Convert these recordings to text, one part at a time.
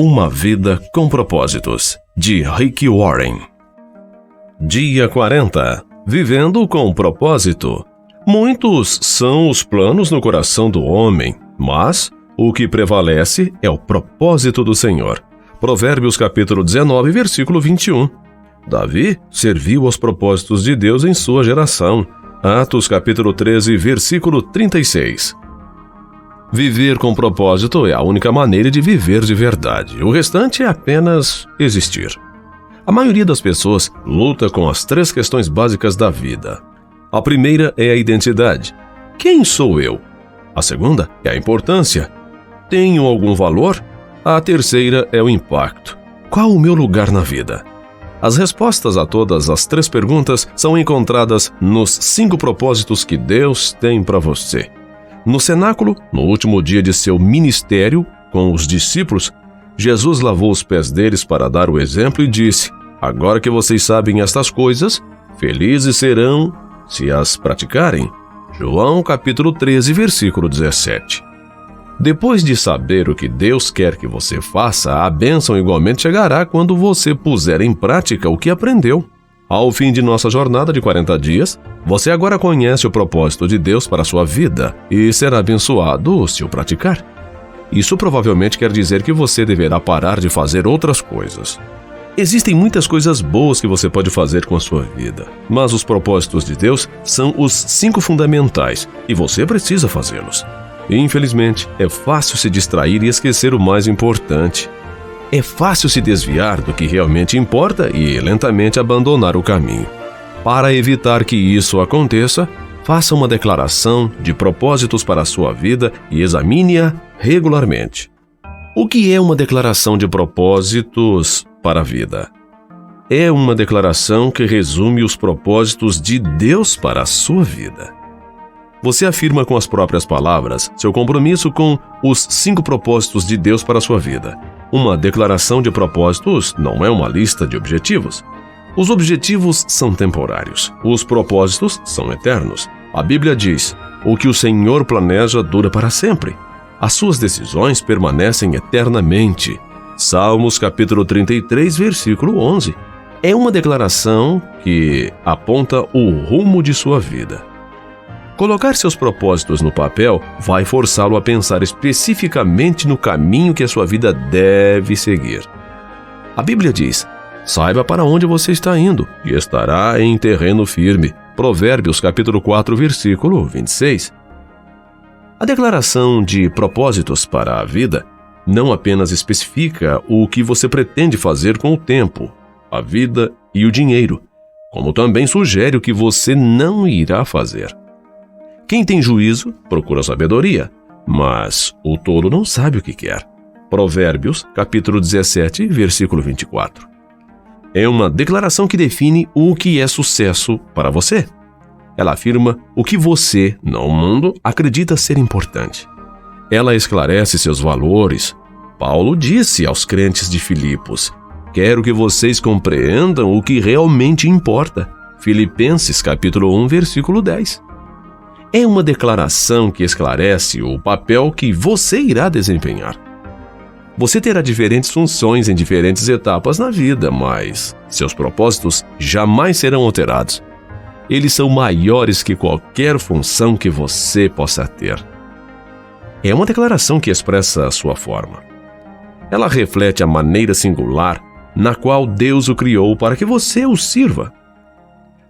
Uma vida com propósitos, de Rick Warren. Dia 40. Vivendo com propósito. Muitos são os planos no coração do homem, mas o que prevalece é o propósito do Senhor. Provérbios capítulo 19, versículo 21. Davi serviu aos propósitos de Deus em sua geração. Atos capítulo 13, versículo 36. Viver com propósito é a única maneira de viver de verdade. O restante é apenas existir. A maioria das pessoas luta com as 3 questões básicas da vida. A primeira é a identidade. Quem sou eu? A segunda é a importância. Tenho algum valor? A terceira é o impacto. Qual o meu lugar na vida? As respostas a todas as 3 perguntas são encontradas nos 5 propósitos que Deus tem para você. No cenáculo, no último dia de seu ministério com os discípulos, Jesus lavou os pés deles para dar o exemplo e disse: "Agora que vocês sabem estas coisas, felizes serão se as praticarem." João capítulo 13, versículo 17. Depois de saber o que Deus quer que você faça, a bênção igualmente chegará quando você puser em prática o que aprendeu. Ao fim de nossa jornada de 40 dias, você agora conhece o propósito de Deus para a sua vida e será abençoado se o praticar. Isso provavelmente quer dizer que você deverá parar de fazer outras coisas. Existem muitas coisas boas que você pode fazer com a sua vida, mas os propósitos de Deus são os 5 fundamentais e você precisa fazê-los. Infelizmente, é fácil se distrair e esquecer o mais importante. É fácil se desviar do que realmente importa e lentamente abandonar o caminho. Para evitar que isso aconteça, faça uma declaração de propósitos para a sua vida e examine-a regularmente. O que é uma declaração de propósitos para a vida? É uma declaração que resume os propósitos de Deus para a sua vida. Você afirma com as próprias palavras seu compromisso com os 5 propósitos de Deus para a sua vida. Uma declaração de propósitos não é uma lista de objetivos. Os objetivos são temporários. Os propósitos são eternos. A Bíblia diz: "O que o Senhor planeja dura para sempre. As suas decisões permanecem eternamente." Salmos capítulo 33, versículo 11. É uma declaração que aponta o rumo de sua vida. Colocar seus propósitos no papel vai forçá-lo a pensar especificamente no caminho que a sua vida deve seguir. A Bíblia diz: "Saiba para onde você está indo e estará em terreno firme." Provérbios capítulo 4, versículo 26. A declaração de propósitos para a vida não apenas especifica o que você pretende fazer com o tempo, a vida e o dinheiro, como também sugere o que você não irá fazer. Quem tem juízo procura sabedoria, mas o tolo não sabe o que quer. Provérbios, capítulo 17, versículo 24. É uma declaração que define o que é sucesso para você. Ela afirma o que você, no mundo, acredita ser importante. Ela esclarece seus valores. Paulo disse aos crentes de Filipos: "Quero que vocês compreendam o que realmente importa." Filipenses, capítulo 1, versículo 10. É uma declaração que esclarece o papel que você irá desempenhar. Você terá diferentes funções em diferentes etapas na vida, mas seus propósitos jamais serão alterados. Eles são maiores que qualquer função que você possa ter. É uma declaração que expressa a sua forma. Ela reflete a maneira singular na qual Deus o criou para que você o sirva.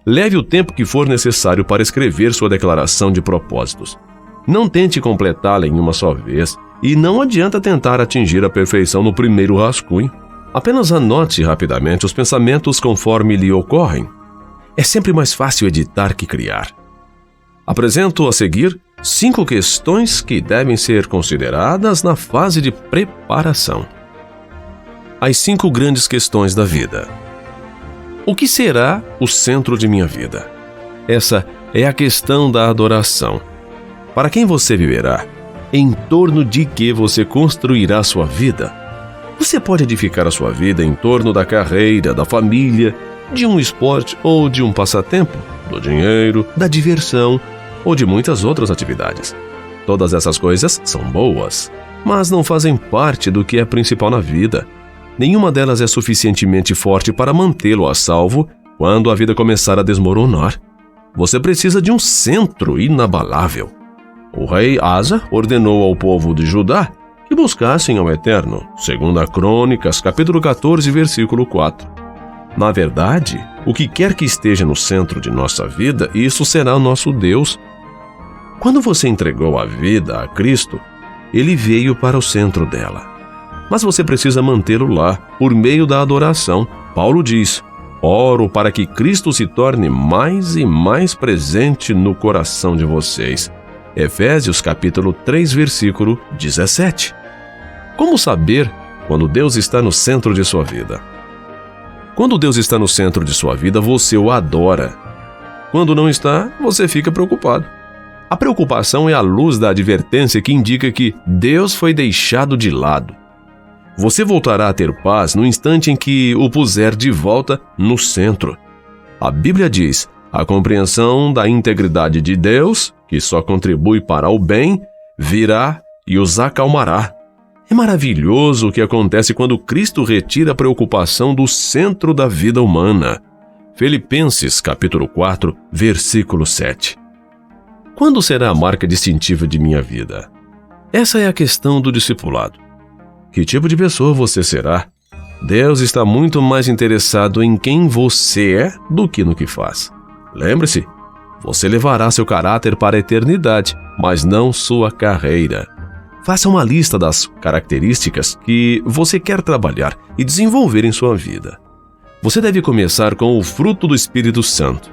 Leve o tempo que for necessário para escrever sua declaração de propósitos. Não tente completá-la em uma só vez e não adianta tentar atingir a perfeição no primeiro rascunho. Apenas anote rapidamente os pensamentos conforme lhe ocorrem. É sempre mais fácil editar que criar. Apresento a seguir 5 questões que devem ser consideradas na fase de preparação. As 5 grandes questões da vida. O que será o centro de minha vida? Essa é a questão da adoração. Para quem você viverá? Em torno de que você construirá sua vida? Você pode edificar a sua vida em torno da carreira, da família, de um esporte ou de um passatempo, do dinheiro, da diversão ou de muitas outras atividades. Todas essas coisas são boas, mas não fazem parte do que é principal na vida. Nenhuma delas é suficientemente forte para mantê-lo a salvo quando a vida começar a desmoronar. Você precisa de um centro inabalável. O rei Asa ordenou ao povo de Judá que buscassem ao Eterno, segundo a Crônicas, capítulo 14, versículo 4. Na verdade, o que quer que esteja no centro de nossa vida, isso será o nosso Deus. Quando você entregou a vida a Cristo, Ele veio para o centro dela. Mas você precisa mantê-lo lá, por meio da adoração. Paulo diz: oro para que Cristo se torne mais e mais presente no coração de vocês. Efésios capítulo 3, versículo 17. Como saber quando Deus está no centro de sua vida? Quando Deus está no centro de sua vida, você o adora. Quando não está, você fica preocupado. A preocupação é a luz da advertência que indica que Deus foi deixado de lado. Você voltará a ter paz no instante em que o puser de volta no centro. A Bíblia diz: a compreensão da integridade de Deus, que só contribui para o bem, virá e os acalmará. É maravilhoso o que acontece quando Cristo retira a preocupação do centro da vida humana. Filipenses capítulo 4, versículo 7. Quando será a marca distintiva de minha vida? Essa é a questão do discipulado. Que tipo de pessoa você será? Deus está muito mais interessado em quem você é do que no que faz. Lembre-se, você levará seu caráter para a eternidade, mas não sua carreira. Faça uma lista das características que você quer trabalhar e desenvolver em sua vida. Você deve começar com o fruto do Espírito Santo.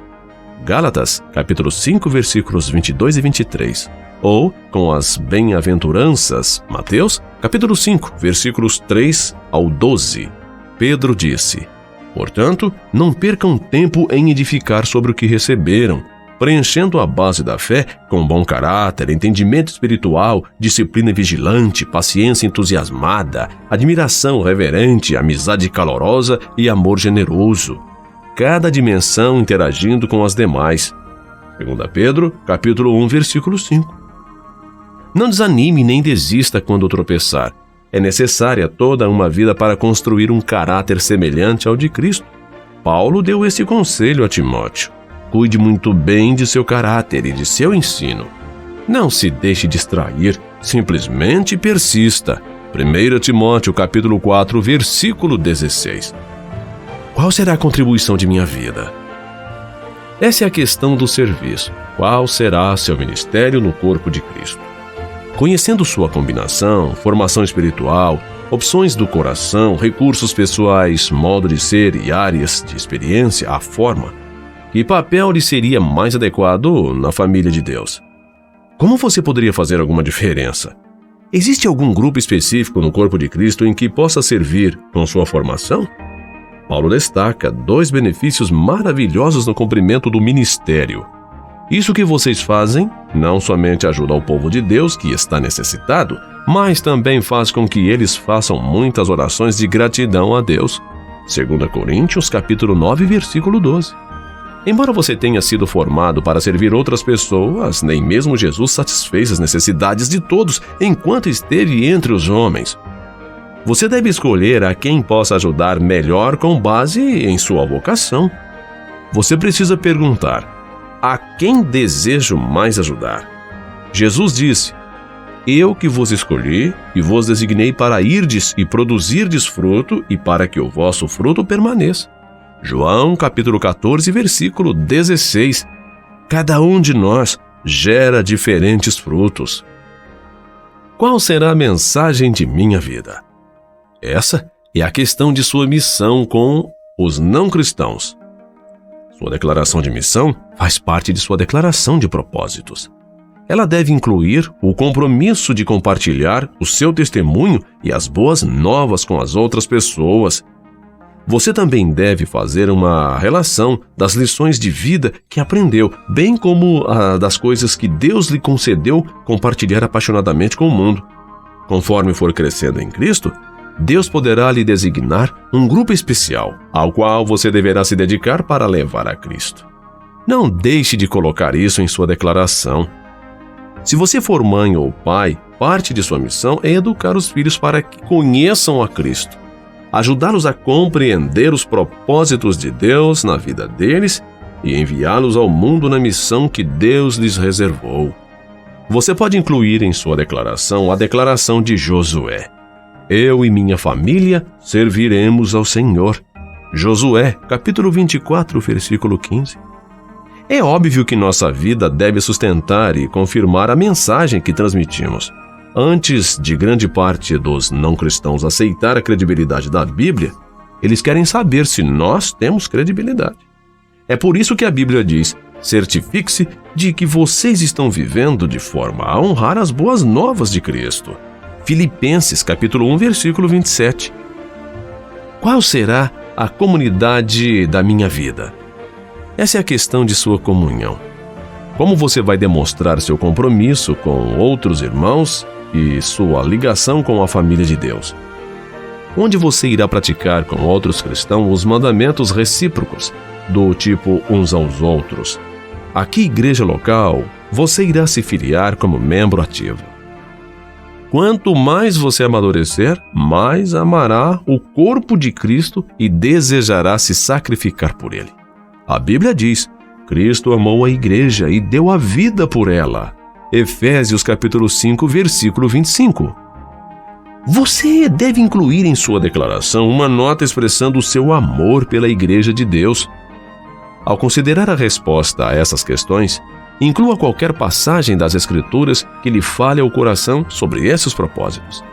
Gálatas, capítulo 5, versículos 22 e 23. Ou com as bem-aventuranças, Mateus, capítulo 5, versículos 3 ao 12. Pedro disse: portanto, não percam tempo em edificar sobre o que receberam, preenchendo a base da fé com bom caráter, entendimento espiritual, disciplina vigilante, paciência entusiasmada, admiração reverente, amizade calorosa e amor generoso. Cada dimensão interagindo com as demais. 2 Pedro, capítulo 1, versículo 5. Não desanime nem desista quando tropeçar. É necessária toda uma vida para construir um caráter semelhante ao de Cristo. Paulo deu esse conselho a Timóteo: cuide muito bem de seu caráter e de seu ensino. Não se deixe distrair, simplesmente persista. 1 Timóteo capítulo 4, versículo 16. Qual será a contribuição de minha vida? Essa é a questão do serviço. Qual será seu ministério no corpo de Cristo? Conhecendo sua combinação, formação espiritual, opções do coração, recursos pessoais, modo de ser e áreas de experiência, a forma, que papel lhe seria mais adequado na família de Deus? Como você poderia fazer alguma diferença? Existe algum grupo específico no corpo de Cristo em que possa servir com sua formação? Paulo destaca 2 benefícios maravilhosos no cumprimento do ministério. Isso que vocês fazem não somente ajuda o povo de Deus que está necessitado, mas também faz com que eles façam muitas orações de gratidão a Deus. 2 Coríntios, capítulo 9, versículo 12. Embora você tenha sido formado para servir outras pessoas, nem mesmo Jesus satisfez as necessidades de todos enquanto esteve entre os homens. Você deve escolher a quem possa ajudar melhor com base em sua vocação. Você precisa perguntar: a quem desejo mais ajudar? Jesus disse: eu que vos escolhi e vos designei para irdes e produzirdes fruto e para que o vosso fruto permaneça. João capítulo 14, versículo 16. Cada um de nós gera diferentes frutos. Qual será a mensagem de minha vida? Essa é a questão de sua missão com os não cristãos. Sua declaração de missão faz parte de sua declaração de propósitos. Ela deve incluir o compromisso de compartilhar o seu testemunho e as boas novas com as outras pessoas. Você também deve fazer uma relação das lições de vida que aprendeu, bem como a das coisas que Deus lhe concedeu compartilhar apaixonadamente com o mundo. Conforme for crescendo em Cristo, Deus poderá lhe designar um grupo especial, ao qual você deverá se dedicar para levar a Cristo. Não deixe de colocar isso em sua declaração. Se você for mãe ou pai, parte de sua missão é educar os filhos para que conheçam a Cristo, ajudá-los a compreender os propósitos de Deus na vida deles e enviá-los ao mundo na missão que Deus lhes reservou. Você pode incluir em sua declaração a declaração de Josué: eu e minha família serviremos ao Senhor. Josué, capítulo 24, versículo 15. É óbvio que nossa vida deve sustentar e confirmar a mensagem que transmitimos. Antes de grande parte dos não cristãos aceitar a credibilidade da Bíblia, eles querem saber se nós temos credibilidade. É por isso que a Bíblia diz: certifique-se de que vocês estão vivendo de forma a honrar as boas novas de Cristo. Filipenses, capítulo 1, versículo 27. Qual será a comunidade da minha vida? Essa é a questão de sua comunhão. Como você vai demonstrar seu compromisso com outros irmãos e sua ligação com a família de Deus? Onde você irá praticar com outros cristãos os mandamentos recíprocos, do tipo uns aos outros? A que igreja local você irá se filiar como membro ativo? Quanto mais você amadurecer, mais amará o corpo de Cristo e desejará se sacrificar por ele. A Bíblia diz: Cristo amou a igreja e deu a vida por ela. Efésios capítulo 5, versículo 25. Você deve incluir em sua declaração uma nota expressando o seu amor pela igreja de Deus. Ao considerar a resposta a essas questões, inclua qualquer passagem das Escrituras que lhe fale ao coração sobre esses propósitos.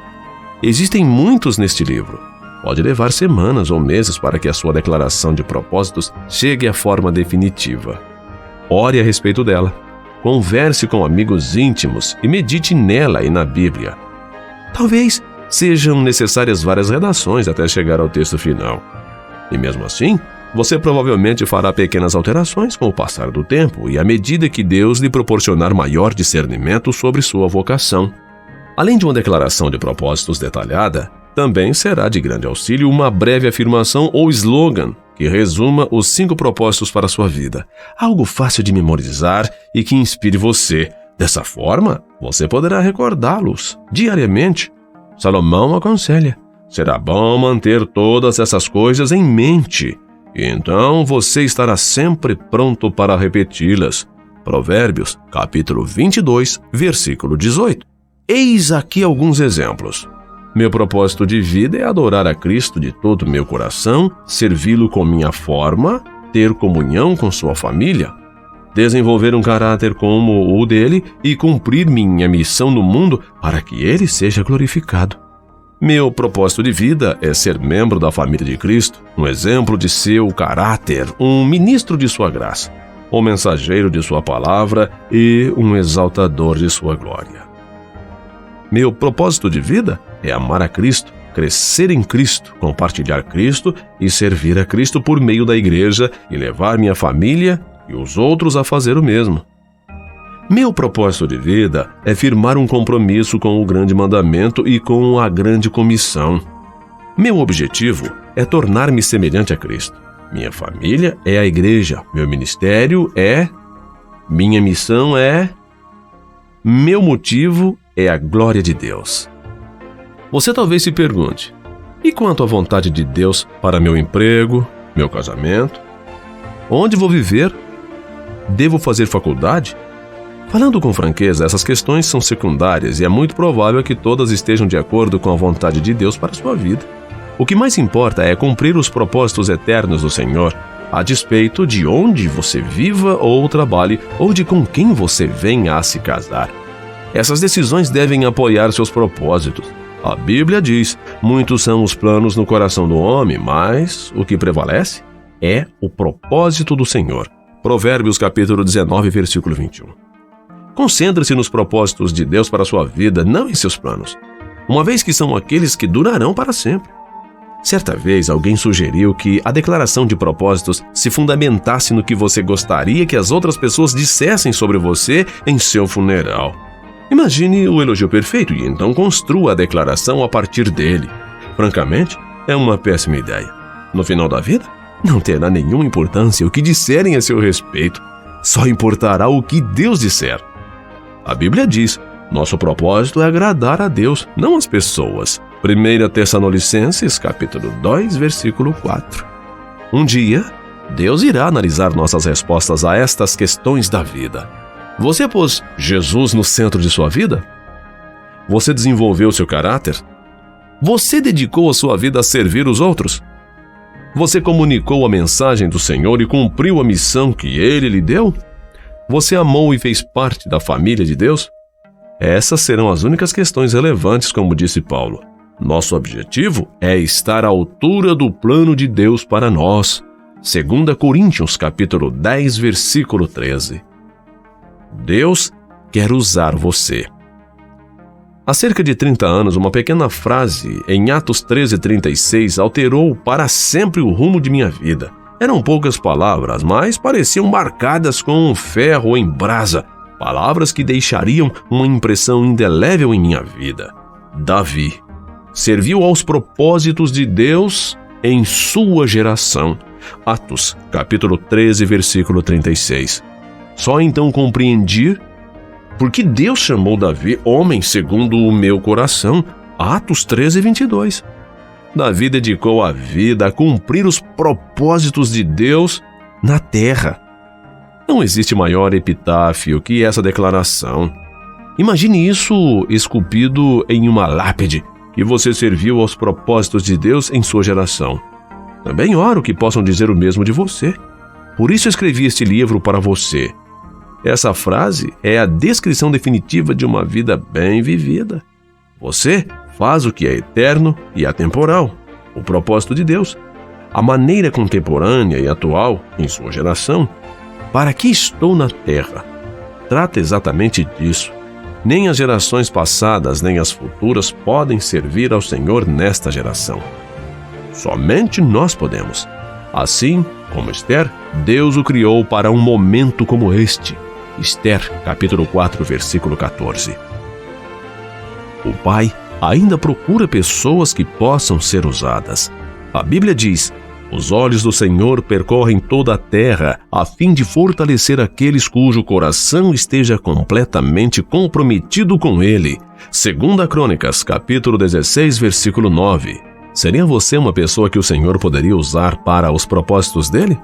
Existem muitos neste livro. Pode levar semanas ou meses para que a sua declaração de propósitos chegue à forma definitiva. Ore a respeito dela. Converse com amigos íntimos e medite nela e na Bíblia. Talvez sejam necessárias várias redações até chegar ao texto final. E mesmo assim, você provavelmente fará pequenas alterações com o passar do tempo e à medida que Deus lhe proporcionar maior discernimento sobre sua vocação. Além de uma declaração de propósitos detalhada, também será de grande auxílio uma breve afirmação ou slogan que resuma os 5 propósitos para a sua vida. Algo fácil de memorizar e que inspire você. Dessa forma, você poderá recordá-los diariamente. Salomão aconselha: será bom manter todas essas coisas em mente, e então você estará sempre pronto para repeti-las. Provérbios, capítulo 22, versículo 18. Eis aqui alguns exemplos. Meu propósito de vida é adorar a Cristo de todo o meu coração, servi-lo com minha forma, ter comunhão com sua família, desenvolver um caráter como o dele e cumprir minha missão no mundo para que ele seja glorificado. Meu propósito de vida é ser membro da família de Cristo, um exemplo de seu caráter, um ministro de sua graça, um mensageiro de sua palavra e um exaltador de sua glória. Meu propósito de vida é amar a Cristo, crescer em Cristo, compartilhar Cristo e servir a Cristo por meio da igreja e levar minha família e os outros a fazer o mesmo. Meu propósito de vida é firmar um compromisso com o grande mandamento e com a grande comissão. Meu objetivo é tornar-me semelhante a Cristo. Minha família é a igreja, meu ministério é, minha missão é, meu motivo é a glória de Deus. Você talvez se pergunte: e quanto à vontade de Deus para meu emprego, meu casamento? Onde vou viver? Devo fazer faculdade? Falando com franqueza, essas questões são secundárias e é muito provável que todas estejam de acordo com a vontade de Deus para a sua vida. O que mais importa é cumprir os propósitos eternos do Senhor, a despeito de onde você viva ou trabalhe ou de com quem você venha a se casar. Essas decisões devem apoiar seus propósitos. A Bíblia diz: muitos são os planos no coração do homem, mas o que prevalece é o propósito do Senhor. Provérbios capítulo 19, versículo 21. Concentre-se nos propósitos de Deus para a sua vida, não em seus planos, uma vez que são aqueles que durarão para sempre. Certa vez, alguém sugeriu que a declaração de propósitos se fundamentasse no que você gostaria que as outras pessoas dissessem sobre você em seu funeral. Imagine o elogio perfeito e então construa a declaração a partir dele. Francamente, é uma péssima ideia. No final da vida, não terá nenhuma importância o que disserem a seu respeito. Só importará o que Deus disser. A Bíblia diz: nosso propósito é agradar a Deus, não as pessoas. 1 Tessalonicenses, capítulo 2, versículo 4. Um dia, Deus irá analisar nossas respostas a estas questões da vida. Você pôs Jesus no centro de sua vida? Você desenvolveu seu caráter? Você dedicou a sua vida a servir os outros? Você comunicou a mensagem do Senhor e cumpriu a missão que Ele lhe deu? Você amou e fez parte da família de Deus? Essas serão as únicas questões relevantes, como disse Paulo. Nosso objetivo é estar à altura do plano de Deus para nós. 2 Coríntios, capítulo 10, versículo 13. Deus quer usar você. Há cerca de 30 anos, uma pequena frase em Atos 13:36 alterou para sempre o rumo de minha vida. Eram poucas palavras, mas pareciam marcadas com um ferro em brasa. Palavras que deixariam uma impressão indelével em minha vida. Davi serviu aos propósitos de Deus em sua geração. Atos, capítulo 13, versículo 36. Só então compreendi porque Deus chamou Davi homem segundo o meu coração. Atos 13, 22. Davi dedicou a vida a cumprir os propósitos de Deus na terra. Não existe maior epitáfio que essa declaração. Imagine isso esculpido em uma lápide, que você serviu aos propósitos de Deus em sua geração. Também oro que possam dizer o mesmo de você. Por isso escrevi este livro para você. Essa frase é a descrição definitiva de uma vida bem vivida. Você faz o que é eterno e atemporal, o propósito de Deus. A maneira contemporânea e atual em sua geração. Para que estou na terra? Trata exatamente disso. Nem as gerações passadas, nem as futuras podem servir ao Senhor nesta geração. Somente nós podemos. Assim como Esther, Deus o criou para um momento como este. Esther, capítulo 4, versículo 14. O Pai ainda procura pessoas que possam ser usadas. A Bíblia diz: os olhos do Senhor percorrem toda a terra, a fim de fortalecer aqueles cujo coração esteja completamente comprometido com Ele. 2 Crônicas, capítulo 16, versículo 9. Seria você uma pessoa que o Senhor poderia usar para os propósitos dele?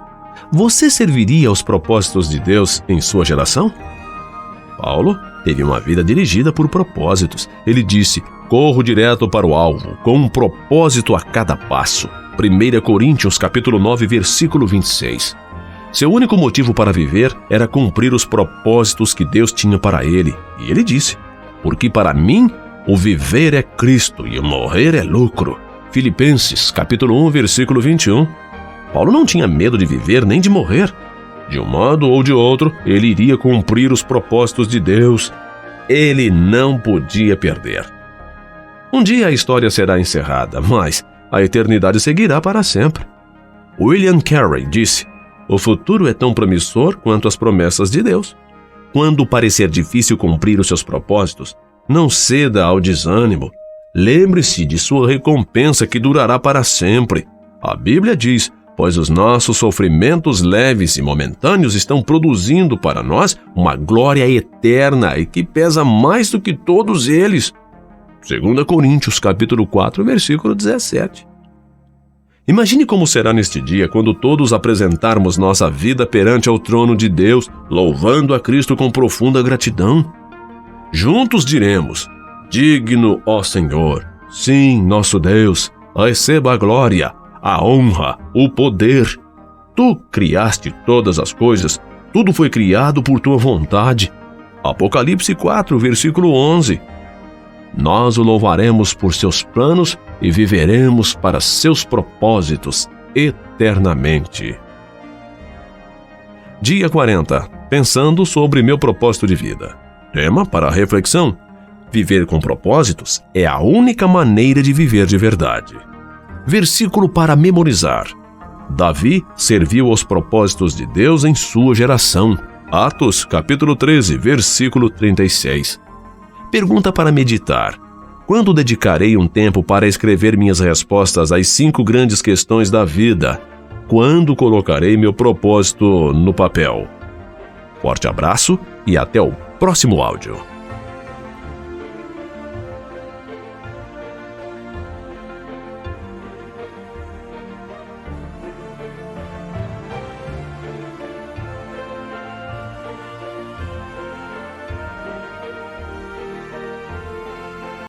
Você serviria aos propósitos de Deus em sua geração? Paulo teve uma vida dirigida por propósitos. Ele disse: corro direto para o alvo, com um propósito a cada passo. 1 Coríntios, capítulo 9, versículo 26. Seu único motivo para viver era cumprir os propósitos que Deus tinha para ele. E ele disse: porque para mim o viver é Cristo e o morrer é lucro. Filipenses, capítulo 1, versículo 21. Paulo não tinha medo de viver nem de morrer. De um modo ou de outro, ele iria cumprir os propósitos de Deus. Ele não podia perder. Um dia a história será encerrada, mas a eternidade seguirá para sempre. William Carey disse: o futuro é tão promissor quanto as promessas de Deus. Quando parecer difícil cumprir os seus propósitos, não ceda ao desânimo. Lembre-se de sua recompensa que durará para sempre. A Bíblia diz: pois os nossos sofrimentos leves e momentâneos estão produzindo para nós uma glória eterna e que pesa mais do que todos eles. 2 Coríntios, capítulo 4, versículo 17. Imagine como será neste dia quando todos apresentarmos nossa vida perante ao trono de Deus, louvando a Cristo com profunda gratidão. Juntos diremos: digno, ó Senhor, sim, nosso Deus, receba a glória, a honra, o poder. Tu criaste todas as coisas, tudo foi criado por tua vontade. Apocalipse 4, versículo 11. Nós o louvaremos por seus planos e viveremos para seus propósitos eternamente. Dia 40. Pensando sobre meu propósito de vida. Tema para a reflexão: viver com propósitos é a única maneira de viver de verdade. Versículo para memorizar. Davi serviu aos propósitos de Deus em sua geração. Atos, capítulo 13, versículo 36. Pergunta para meditar: quando dedicarei um tempo para escrever minhas respostas às 5 grandes questões da vida? Quando colocarei meu propósito no papel? Forte abraço e até o próximo áudio.